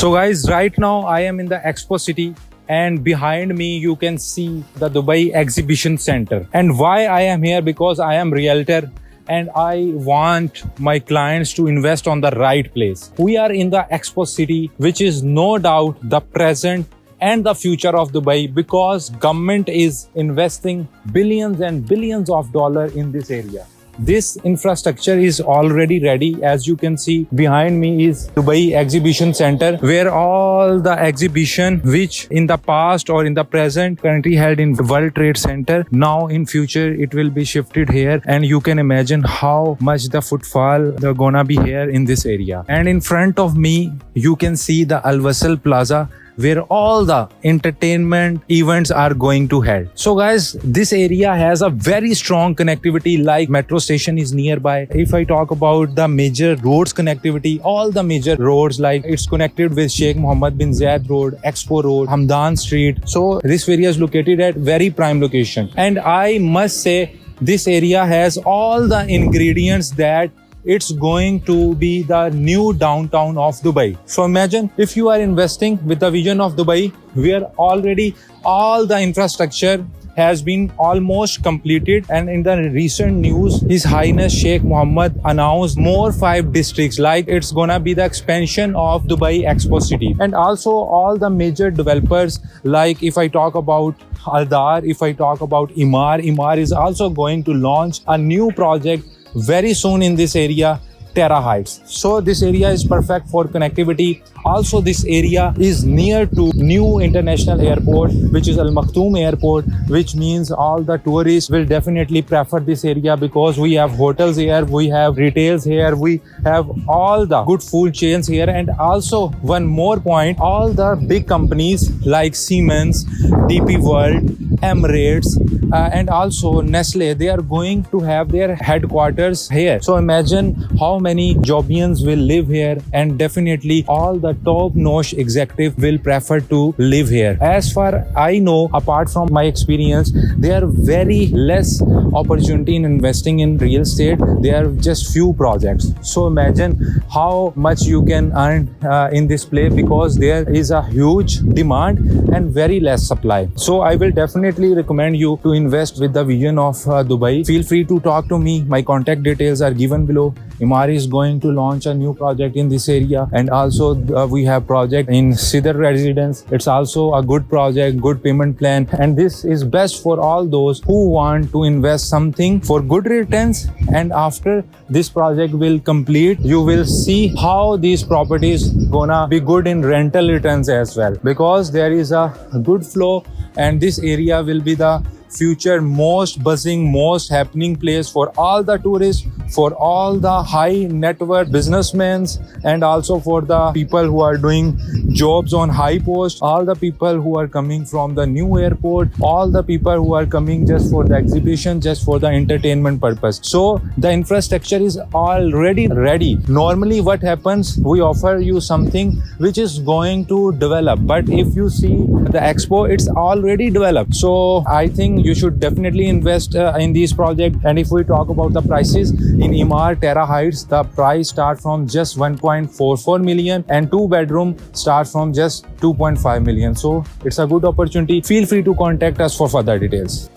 So guys, right now I am in the Expo City and behind me you can see the Dubai Exhibition Center. And why I am here? Because I am realtor and I want my clients to invest on the right place. We are in the Expo City, which is no doubt the present and the future of Dubai, because government is investing billions and billions of dollars in this area. This infrastructure is already ready. As you can see behind me is Dubai Exhibition Center, where all the exhibition which in the past or in the present currently held in World Trade Center, now in future it will be shifted here, and you can imagine how much the footfall they're gonna be here in this area. And in front of me you can see the Al Wasl Plaza, where all the entertainment events are going to held. So guys, this area has a very strong connectivity, like metro station is nearby. If I talk about the major roads connectivity, all the major roads, like it's connected with Sheikh Mohammed bin Zayed Road, Expo Road, Hamdan Street. So this area is located at very prime location. And I must say this area has all the ingredients that it's going to be the new downtown of Dubai. So imagine if you are investing with the vision of Dubai, where already all the infrastructure has been almost completed, and in the recent news, His Highness Sheikh Mohammed announced more 5 districts, like it's gonna be the expansion of Dubai Expo City. And also all the major developers, like if I talk about Aldar, if I talk about Emaar is also going to launch a new project very soon in this area, Terra Heights. So this area is perfect for connectivity. Also this area is near to new international airport, which is Al Maktoum Airport, which means all the tourists will definitely prefer this area, because we have hotels here, we have retails here, we have all the good food chains here. And also one more point, all the big companies like Siemens, DP World, Emirates, and also Nestle, they are going to have their headquarters here. So imagine how many Jobians will live here, and definitely all the top-notch executive will prefer to live here. As far I know, apart from my experience, there are very less opportunity in investing in real estate. There are just few projects. So imagine how much you can earn in this place, because there is a huge demand and very less supply. So I will definitely recommend you to invest with the vision of Dubai. Feel free to talk to me. My contact details are given below. Emaar is going to launch a new project in this area, and also we have project in Sidr Residence. It's also a good project, good payment plan, and this is best for all those who want to invest something for good returns. And after this project will complete, you will see how these properties gonna be good in rental returns as well, because there is a good flow, and this area will be the future most buzzing, most happening place for all the tourists, for all the high net worth businessmen, and also for the people who are doing jobs on high post, all the people who are coming from the new airport, all the people who are coming just for the exhibition, just for the entertainment purpose. So the infrastructure is already ready. Normally what happens, we offer you something which is going to develop, but if you see the expo, it's already developed. So I think you should definitely invest in these projects. And if we talk about the prices, in Emaar Terra Heights, the price start from just 1.44 million, and 2-bedroom start from just 2.5 million. So it's a good opportunity. Feel free to contact us for further details.